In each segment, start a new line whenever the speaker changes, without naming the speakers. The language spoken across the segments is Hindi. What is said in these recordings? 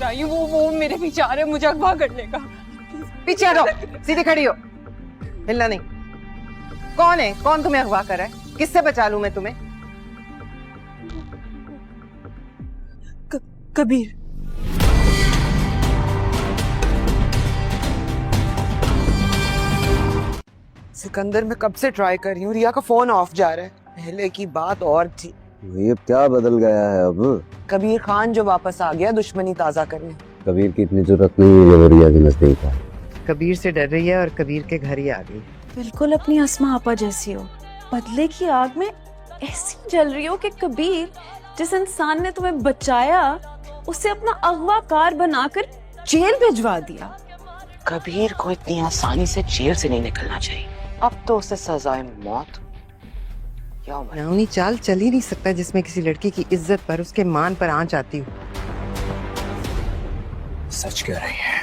आई हूँ, वो मेरे पीछे आ रहे हैं मुझे अगवा करने का।
पीछे हटो, सीधी खड़ी हो, हिलना नहीं। कौन है? कौन तुम्हें अगवा कर रहा है? किससे बचा लूं मैं तुम्हें?
कबीर।
सिकंदर, मैं कब से ट्राई कर रही हूँ, रिया का फोन ऑफ जा रहा है। पहले की बात और थी।
ये अब क्या बदल गया है अब?
कबीर खान जो वापस आ गया दुश्मनी ताजा करने।
कबीर की इतनी जरूरत नहीं है जब रिया के नजदीक है।
कबीर से डर रही है और कबीर के घर ही आ गई।
बिल्कुल अपनी अस्मा आपा जैसी हो, बदले की आग में ऐसी जल रही हो कि कबीर जिस इंसान ने तुम्हें बचाया उसे अपना अगवाकार बनाकर जेल भिजवा दिया।
कबीर को इतनी आसानी से जेल से नहीं निकलना चाहिए। अब तो उसे सजाए मौत या नौनी चाल चल ही नहीं सकता जिसमें किसी लड़की की इज्जत पर, उसके मान पर आंच आती हो।
सच कह रही है।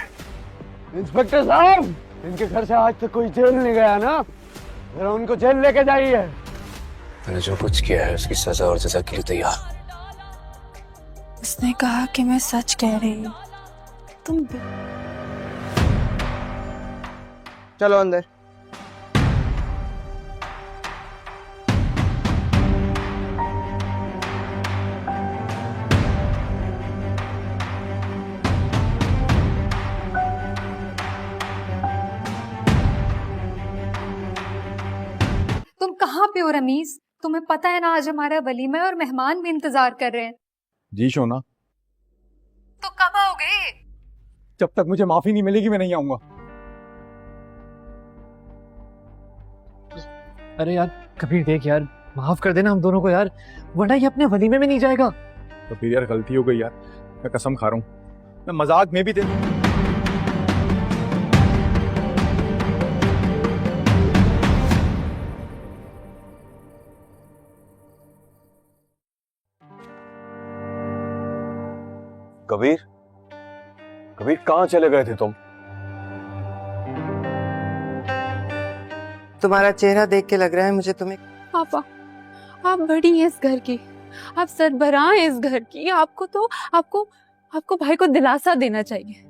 इंस्पेक्टर साहब, इनके घर से आज तक कोई जेल नहीं गया ना, जरा उनको जेल लेके जाइए।
मैंने जो कुछ किया है उसकी सजा और सजा के लिए तैयार।
उसने कहा कि मैं सच कह रही हूँ। तुम
चलो अंदर।
तुम कहाँ पे हो रमीज? तुम्हें पता है ना आज हमारा वलीमा है और मेहमान भी इंतजार कर रहे हैं।
जी सोना,
तो कब आओगे?
जब तक मुझे माफी नहीं मिलेगी मैं नहीं आऊंगा।
अरे यार कबीर देख यार, माफ कर देना हम दोनों को यार, वरना ये अपने वलीमे में नहीं जाएगा।
तो फिर यार गलती हो गई यार, मैं कसम खा रहा हूँ, मैं मजाक में भी थे।
कबीर, कबीर कहाँ चले गए थे तुम?
तुम्हारा चेहरा देख के लग रहा है मुझे तुम्हें।
पापा, आप बड़ी हैं इस घर की, आप सरबराह हैं इस घर की। आपको भाई को दिलासा देना चाहिए,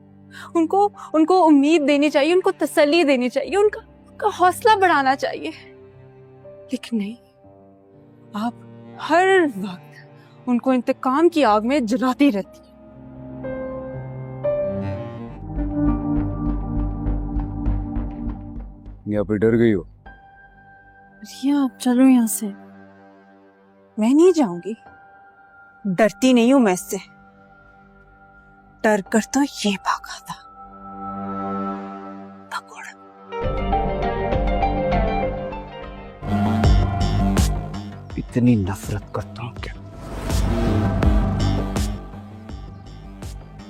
उनको उम्मीद देनी चाहिए, उनको तसल्ली देनी चाहिए, उनका हौसला बढ़ाना चाहिए। लेकिन नहीं, आप हर वक्त उनको इंतकाम की आग में जलाती रहती हैं।
यहाँ पे डर गई हो?
रिया, आप चलो यहाँ से। मैं नहीं जाऊंगी, डरती नहीं हूं मैं इससे, डर कर तो ये भागा था। पकड़।
इतनी नफरत करता हूँ क्या?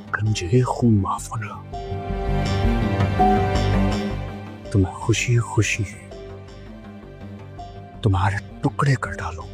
अगर मुझे एक खून माफ होना तो मैं खुशी खुशी तुम्हारे टुकड़े कर डालूं।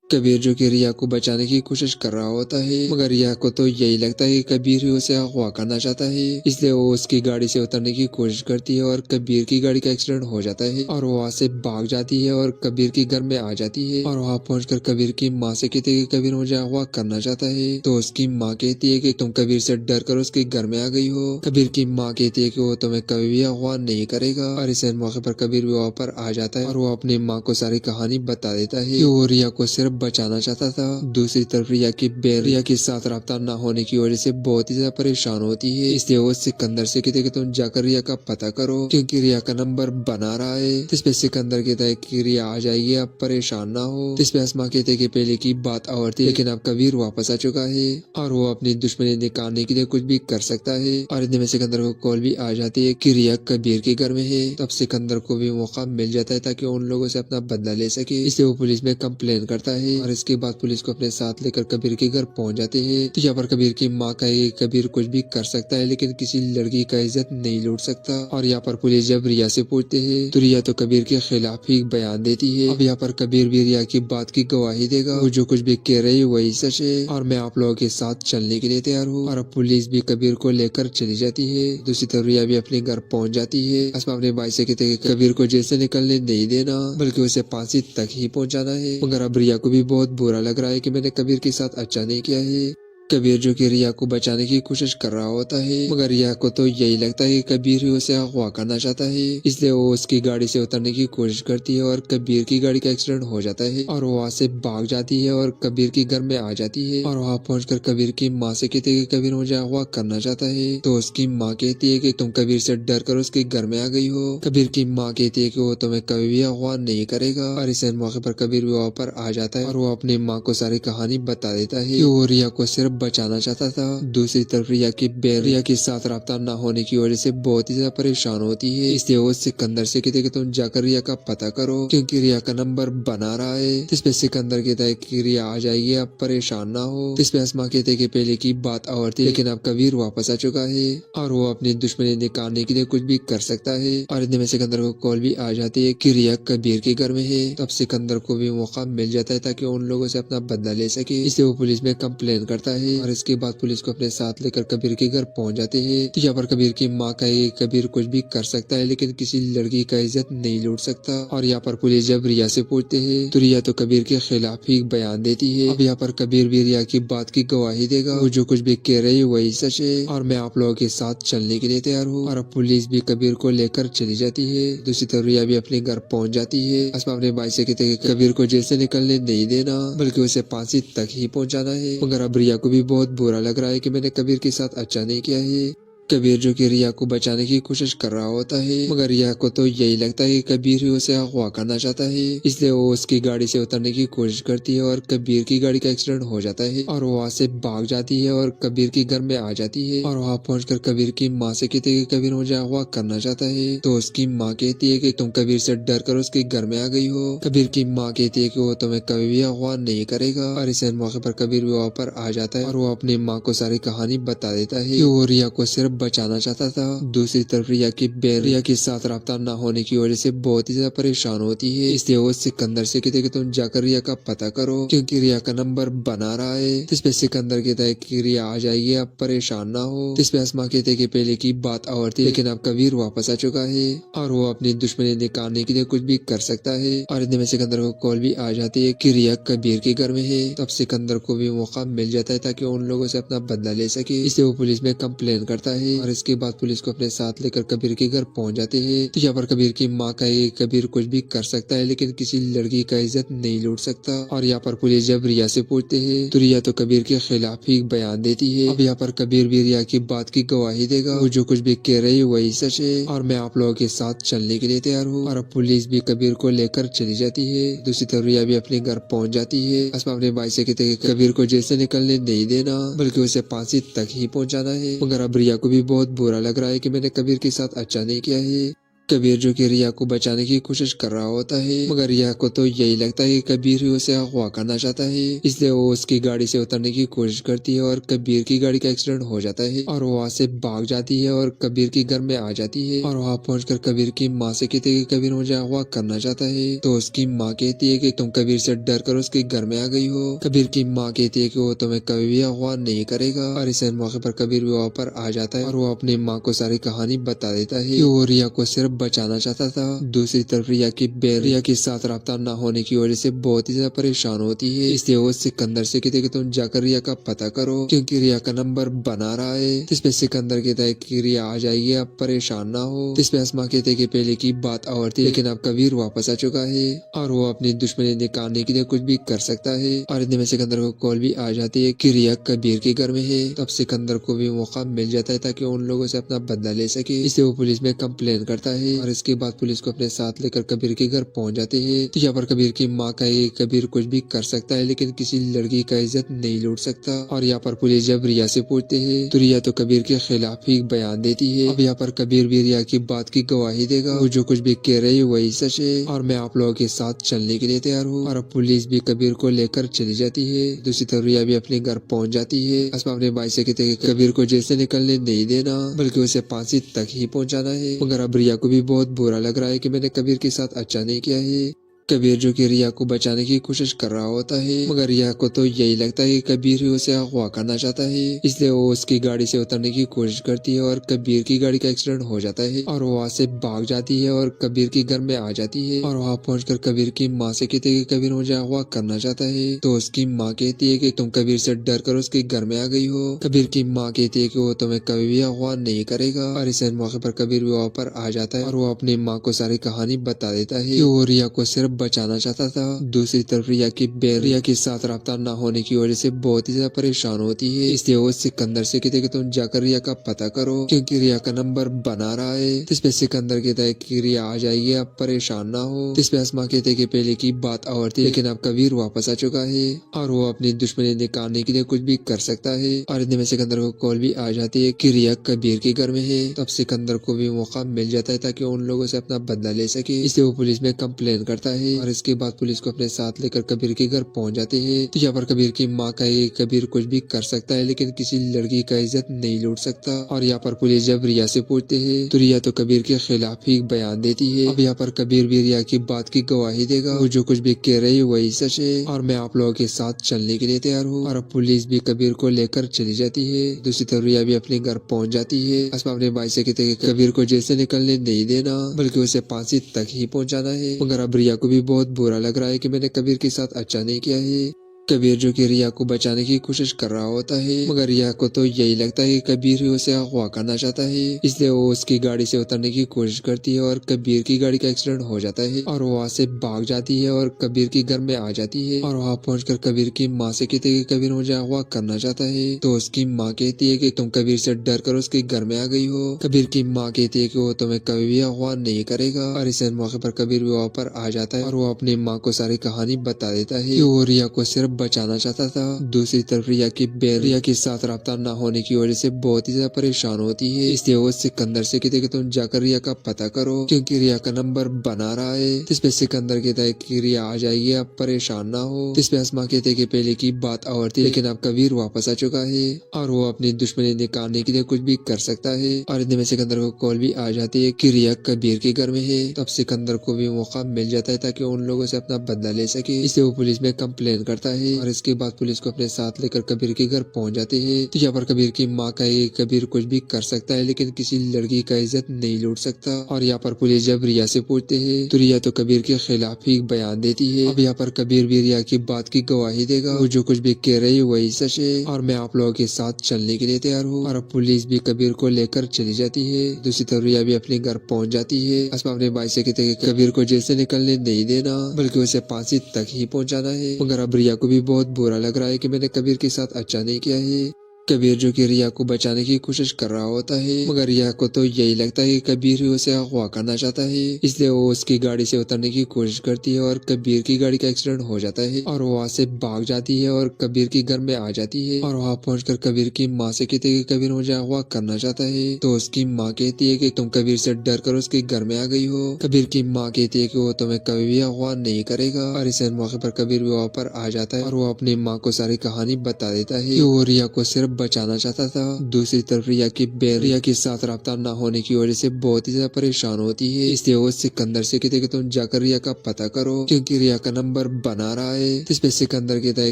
कबीर जो कि रिया को बचाने की कोशिश कर रहा होता है, मगर रिया को तो यही लगता है कि कबीर ही उसे अगवा करना चाहता है, इसलिए वो उसकी गाड़ी से उतरने की कोशिश करती है और कबीर की गाड़ी का एक्सीडेंट हो जाता है और वो वहाँ से भाग जाती है और कबीर के घर में आ जाती है और वहाँ पहुंचकर कबीर की माँ से कहती है कि कबीर मुझे अगवा करना चाहता है। तो उसकी माँ कहती है कि तुम कबीर से डर कर उसके घर में आ गई हो। कबीर की माँ कहती है कि वो तुम्हें कभी भी अगवा नहीं करेगा और इस मौके पर कबीर भी वहाँ पर आ जाता है और वो अपनी माँ को सारी कहानी बता देता है कि वो रिया को सिर्फ बचाना चाहता था। दूसरी तरफ रिया की बहन रिया के साथ रब्ता न होने की वजह से बहुत ही ज्यादा परेशान होती है, इसलिए वो सिकंदर से कहते कि तुम जाकर रिया का पता करो क्योंकि रिया का नंबर बना रहा है। इस पे सिकंदर कहता है कि रिया आ जाएगी, आप परेशान ना हो। इस पे अस्मा कहते कि पहले की बात और थी, लेकिन अब कबीर वापस आ चुका है और वो अपनी दुश्मनी निकालने के लिए कुछ भी कर सकता है। और इतने में सिकंदर को कॉल भी आ जाती है कि रिया कबीर के घर में है। तब सिकंदर को भी मौका मिल जाता है ताकि उन लोगों से अपना बदला ले सके, इसलिए वो पुलिस में कंप्लेन करता है है और इसके बाद पुलिस को अपने साथ लेकर कबीर के घर पहुंच जाते हैं। तो यहाँ पर कबीर की माँ कहे कबीर कुछ भी कर सकता है लेकिन किसी लड़की का इज्जत नहीं लूट सकता। और यहाँ पर पुलिस जब रिया से पूछते हैं तो रिया तो कबीर के खिलाफ ही बयान देती है। अब यहाँ पर कबीर भी रिया की बात की गवाही देगा, वो जो कुछ भी कह रही है वही सच है और मैं आप लोगों के साथ चलने के लिए तैयार हूँ। और अब पुलिस भी कबीर को लेकर चली जाती है। दूसरी तरफ रिया भी अपने घर पहुंच जाती है। अस्मा अपने भाई से कहते हैं कि कबीर को जेल से निकलने नहीं देना बल्कि उसे फांसी तक ही पहुंचाना है। मगर अब रिया को भी बहुत बुरा लग रहा है कि मैंने कबीर के साथ अच्छा नहीं किया है। कबीर जो कि रिया को बचाने की कोशिश कर रहा होता है मगर रिया को तो यही लगता है कि कबीर ही उसे अगवा करना चाहता है, इसलिए वो उसकी गाड़ी से उतरने की कोशिश करती है और कबीर की गाड़ी का एक्सीडेंट हो जाता है और वो वहाँ से भाग जाती है और कबीर के घर में आ जाती है। और वहाँ पहुंचकर कबीर की माँ से कहती है कि कबीर मुझे अगवा करना चाहता है। तो उसकी माँ कहती है कि तुम कबीर से डर कर उसके घर में आ गई हो। कबीर की माँ कहती है कि वो तुम्हें कभी भी अगवा नहीं करेगा। और इस मौके पर कबीर भी वहाँ पर आ जाता है और वो अपनी माँ को सारी कहानी बता देता है कि वो रिया को सिर्फ बचाना चाहता था। दूसरी तरफ रिया की बहन रिया के साथ राब्ता न होने की वजह से बहुत ही ज्यादा परेशान होती है, इसलिए वो सिकंदर से कहते कि तुम जाकर रिया का पता करो क्योंकि रिया का नंबर बना रहा है। जिसपे सिकंदर कहता है कि रिया आ जाएगी, आप परेशान ना हो। जिसपे अस्मा कहते हैं कि पहले की बात और थी लेकिन अब कबीर वापस आ चुका है और वो अपनी दुश्मनी निकालने के लिए कुछ भी कर सकता है। और इतने में सिकंदर को कॉल भी आ जाती है कि रिया कबीर के घर में है। तब सिकंदर को भी मौका मिल जाता है ताकि उन लोगों से अपना बदला ले सके, इसलिए वो पुलिस में कंप्लेन करता है। और इसके बाद पुलिस को अपने साथ लेकर कबीर के घर पहुंच जाते हैं। तो यहाँ पर कबीर की माँ कहे कबीर कुछ भी कर सकता है लेकिन किसी लड़की का इज्जत नहीं लूट सकता। और यहाँ पर पुलिस जब रिया से पूछते हैं तो रिया तो कबीर के खिलाफ ही बयान देती है। अब यहाँ पर कबीर भी रिया की बात की गवाही देगा, वो जो कुछ भी कह रही है वही सच है और मैं आप लोगों के साथ चलने के लिए तैयार हूँ। और अब पुलिस भी कबीर को लेकर चली जाती है। दूसरी तरफ रिया भी अपने घर पहुंच जाती है। अस्मा अपने भाई से कहते हैं कि कबीर को जेल से निकलने नहीं देना बल्कि उसे फांसी तक ही पहुंचाना है। मगर अब रिया को भी बहुत बुरा लग रहा है कि मैंने कबीर के साथ अच्छा नहीं किया है। कबीर जो कि रिया को बचाने की कोशिश कर रहा होता है मगर रिया को तो यही लगता है कि कबीर ही उसे अगवा करना चाहता है, इसलिए वो उसकी गाड़ी से उतरने की कोशिश करती है और कबीर की गाड़ी का एक्सीडेंट हो जाता है और वो वहाँ से भाग जाती है और कबीर के घर में आ जाती है। और वहाँ पहुंचकर कबीर की माँ से कहती है कि कबीर मुझे अगवा करना चाहता है। तो उसकी माँ कहती है कि तुम कबीर से डर कर उसके घर में आ गई हो। कबीर की माँ कहती है कि वो तुम्हें कभी भी अगवा नहीं करेगा। और इस मौके पर कबीर भी वहाँ पर आ जाता है और वो अपनी माँ को सारी कहानी बता देता है कि वो रिया को सिर्फ बचाना चाहता था। दूसरी तरफ रिया की बहन रिया के साथ राब्ता न होने की वजह से बहुत ही ज्यादा परेशान होती है, इसलिए वो सिकंदर से कहते कि तुम जाकर रिया का पता करो क्योंकि रिया का नंबर बना रहा है। जिसपे सिकंदर कहता है कि रिया आ जाएगी, आप परेशान ना हो। जिसपे अस्मा कहते हैं कि पहले की बात और थी लेकिन अब कबीर वापस आ चुका है और वो अपनी दुश्मनी निकालने के लिए कुछ भी कर सकता है। और इतने में सिकंदर को कॉल भी आ जाती है कि रिया कबीर के घर में है। तब सिकंदर को भी मौका मिल जाता है ताकि उन लोगों से अपना बदला ले सके, इसलिए वो पुलिस में कंप्लेन करता है। और इसके बाद पुलिस को अपने साथ लेकर कबीर के घर पहुंच जाते हैं। तो यहाँ पर कबीर की माँ कहे कबीर कुछ भी कर सकता है लेकिन किसी लड़की का इज्जत नहीं लूट सकता। और यहाँ पर पुलिस जब रिया से पूछते हैं तो रिया तो कबीर के खिलाफ ही बयान देती है। अब यहाँ पर कबीर भी रिया की बात की गवाही देगा, वो जो कुछ भी कह रही है वही सच है और मैं आप लोगों के साथ चलने के लिए तैयार हूँ। और अब पुलिस भी कबीर को लेकर चली जाती है। दूसरी तरफ रिया भी अपने घर पहुंच जाती है। अस्मा अपने भाई से कहते हैं कि कबीर को जेल से निकलने नहीं देना बल्कि उसे फांसी तक ही पहुंचाना है। मगर अब रिया को भी बहुत बुरा लग रहा है कि मैंने कबीर के साथ अच्छा नहीं किया है। कबीर जो कि रिया को बचाने की कोशिश कर रहा होता है मगर रिया को तो यही लगता है कि कबीर ही उसे अगवा करना चाहता है, इसलिए वो उसकी गाड़ी से उतरने की कोशिश करती है और कबीर की गाड़ी का एक्सीडेंट हो जाता है और वो वहाँ से भाग जाती है और कबीर के घर में आ जाती है। और वहाँ पहुंचकर कबीर की माँ से कहती है कि कबीर मुझे अगवा करना चाहता है। तो उसकी माँ कहती है कि तुम कबीर से डर कर उसके घर में आ गई हो। कबीर की माँ कहती है कि वो तुम्हें कभी भी अगवा नहीं करेगा। और इस मौके पर कबीर भी वहाँ पर आ जाता है और वो अपनी माँ को सारी कहानी बता देता है कि वो रिया को सिर्फ बचाना चाहता था। दूसरी तरफ रिया की बहन रिया के साथ राब्ता न होने की वजह से बहुत ही ज्यादा परेशान होती है, इसलिए वो सिकंदर से कहते कि तुम जाकर रिया का पता करो क्योंकि रिया का नंबर बना रहा है। जिसपे सिकंदर कहता है कि रिया आ जाएगी, आप परेशान ना हो। जिसपे अस्मा कहते हैं कि पहले की बात और थी लेकिन अब कबीर वापस आ चुका है और वो अपनी दुश्मनी निकालने के लिए कुछ भी कर सकता है। और इतने में सिकंदर को कॉल भी आ जाती है कि रिया कबीर के घर में है। तब सिकंदर को भी मौका मिल जाता है ताकि उन लोगों से अपना बदला ले सके, इसलिए वो पुलिस में कंप्लेन करता है। है और इसके बाद पुलिस को अपने साथ लेकर कबीर के घर पहुंच जाते हैं। तो यहाँ पर कबीर की माँ का ये कबीर कुछ भी कर सकता है लेकिन किसी लड़की का इज्जत नहीं लूट सकता। और यहाँ पर पुलिस जब रिया से पूछते हैं तो रिया तो कबीर के खिलाफ ही बयान देती है। अब यहाँ पर कबीर भी रिया की बात की गवाही देगा, वो जो कुछ भी कह रही है वही सच है और मैं आप लोगों के साथ चलने के लिए तैयार हूँ। और अब पुलिस भी कबीर को लेकर चली जाती है। दूसरी तरफ रिया भी अपने घर पहुंच जाती है। असमा अपने भाई से कहते हैं कि कबीर को जेल से निकलने नहीं देना बल्कि उसे फांसी तक ही पहुंचाना है। मगर अब रिया को भी बहुत बुरा लग रहा है कि मैंने कबीर के साथ अच्छा नहीं किया है। कबीर जो कि रिया को बचाने की कोशिश कर रहा होता है मगर रिया को तो यही लगता है कि कबीर ही उसे अगवा करना चाहता है, इसलिए वो उसकी गाड़ी से उतरने की कोशिश करती है और कबीर की गाड़ी का एक्सीडेंट हो जाता है और वो वहाँ से भाग जाती है और कबीर के घर में आ जाती है। और वहाँ पहुंचकर कबीर की माँ से कहते हैं कि कबीर मुझे अगवा करना चाहता है। तो उसकी माँ कहती है कि तुम कबीर से डर कर उसके घर में आ गई हो। कबीर की माँ कहती है कि वो तुम्हें कभी भी अगवा नहीं करेगा। और इस मौके पर कबीर भी वहाँ पर आ जाता है और वो अपनी माँ को सारी कहानी बता देता है कि वो रिया को सिर्फ बचाना चाहता था। दूसरी तरफ रिया की बहन रिया के साथ रब्ता न होने की वजह से बहुत ही ज्यादा परेशान होती है, इसलिए वो सिकंदर से कहते कि तुम जाकर रिया का पता करो क्योंकि रिया का नंबर बना रहा है। इस पे सिकंदर कहता है कि रिया आ जाएगी, आप परेशान ना हो। इस पे अस्मा कहते कि पहले की बात और थी लेकिन अब कबीर वापस आ चुका है और वो अपनी दुश्मनी निकालने के लिए कुछ भी कर सकता है। और इतने में सिकंदर को कॉल भी आ जाती है कि रिया कबीर के घर में है। तब सिकंदर को भी मौका मिल जाता है ताकि उन लोगों से अपना बदला ले सके, इसलिए वो पुलिस में कंप्लेन करता है। और इसके बाद पुलिस को अपने साथ लेकर कबीर के घर पहुंच जाते हैं। तो यहाँ पर कबीर की माँ का ये कबीर कुछ भी कर सकता है लेकिन किसी लड़की का इज्जत नहीं लूट सकता। और यहाँ पर पुलिस जब रिया से पूछते हैं तो रिया तो कबीर के खिलाफ ही बयान देती है। अब यहाँ पर कबीर भी रिया की बात की गवाही देगा, वो जो कुछ भी कह रही है वही सच है और मैं आप लोगों के साथ चलने के लिए तैयार हूँ। और अब पुलिस भी कबीर को लेकर चली जाती है। दूसरी तरफ रिया भी अपने घर पहुंच जाती है। असमा अपने भाई से कहते हैं कि कबीर को जेल से निकलने नहीं देना बल्कि उसे फांसी तक ही पहुंचाना है। मगर अब रिया को भी बहुत बुरा लग रहा है कि मैंने कबीर के साथ अच्छा नहीं किया है। कबीर जो कि रिया को बचाने की कोशिश कर रहा होता है मगर रिया को तो यही लगता है कि कबीर ही उसे अगवा करना चाहता है, इसलिए वो उसकी गाड़ी से उतरने की कोशिश करती है और कबीर की गाड़ी का एक्सीडेंट हो जाता है और वो वहाँ से भाग जाती है और कबीर के घर में आ जाती है। और वहाँ पहुंचकर कबीर की माँ से कहते हैं कि कबीर मुझे अगवा करना चाहता है। तो उसकी माँ कहती है कि तुम कबीर से डर कर उसके घर में आ गई हो। कबीर की माँ कहती है कि वो तुम्हें कभी भी अगवा नहीं करेगा। और इस मौके पर कबीर भी वहाँ पर आ जाता है और वो अपनी माँ को सारी कहानी बता देता है कि वो रिया को सिर्फ बचाना चाहता था। दूसरी तरफ रिया की बहन रिया के साथ रब्ता न होने की वजह से बहुत ही ज्यादा परेशान होती है, इसलिए वो सिकंदर से कहते कि तुम जाकर रिया का पता करो क्योंकि रिया का नंबर बना रहा है। इस पे सिकंदर कहता है कि रिया आ जाएगी, आप परेशान ना हो। इस पे अस्मा कहते हैं कि पहले की बात और थी लेकिन अब कबीर वापस आ चुका है और वो अपनी दुश्मनी निकालने के लिए कुछ भी कर सकता है। और इतने में सिकंदर को कॉल भी आ जाती है कि रिया कबीर के घर में है। तब सिकंदर को भी मौका मिल जाता है ताकि उन लोगों से अपना बदला ले सके, इसलिए वो पुलिस में कंप्लेन करता है। और इसके बाद पुलिस को अपने साथ लेकर कबीर के घर पहुंच जाते हैं। तो यहाँ पर कबीर की माँ का ये कबीर कुछ भी कर सकता है लेकिन किसी लड़की का इज्जत नहीं लूट सकता। और यहाँ पर पुलिस जब रिया से पूछते हैं तो रिया तो कबीर के खिलाफ ही बयान देती है। अब यहाँ पर कबीर भी रिया की बात की गवाही देगा, वो जो कुछ भी कह रही है वही सच है और मैं आप लोगों के साथ चलने के लिए तैयार हूँ। और अब पुलिस भी कबीर को लेकर चली जाती है। दूसरी तरफ रिया भी अपने घर पहुंच जाती है। असमा अपने भाई से कहते हैं कि कबीर को जेल से निकलने नहीं देना बल्कि उसे फांसी तक ही पहुंचाना है। मगर अब रिया को भी बहुत बुरा लग रहा है कि मैंने कबीर के साथ अच्छा नहीं किया है। कबीर जो कि रिया को बचाने की कोशिश कर रहा होता है मगर रिया को तो यही लगता है कि कबीर ही उसे अगवा करना चाहता है, इसलिए वो उसकी गाड़ी से उतरने की कोशिश करती है और कबीर की गाड़ी का एक्सीडेंट हो जाता है और वो वहाँ से भाग जाती है और कबीर के घर में आ जाती है। और वहाँ पहुंचकर कबीर की माँ से कहते हैं कि कबीर मुझे अगवा करना चाहता है। तो उसकी माँ कहती है कि तुम कबीर से डर कर उसके घर में आ गई हो। कबीर की माँ कहती है कि वो तुम्हें कभी भी अगवा नहीं करेगा। और इस मौके पर कबीर भी वहाँ पर आ जाता है और वो अपनी माँ को सारी कहानी बता देता है कि वो रिया को सिर्फ बचाना चाहता था। दूसरी तरफ रिया की बहन रिया के साथ रब्ता न होने की वजह से बहुत ही ज्यादा परेशान होती है, इसलिए वो सिकंदर से कहते कि तुम जाकर रिया का पता करो क्योंकि रिया का नंबर बना रहा है। इस पे सिकंदर कहता है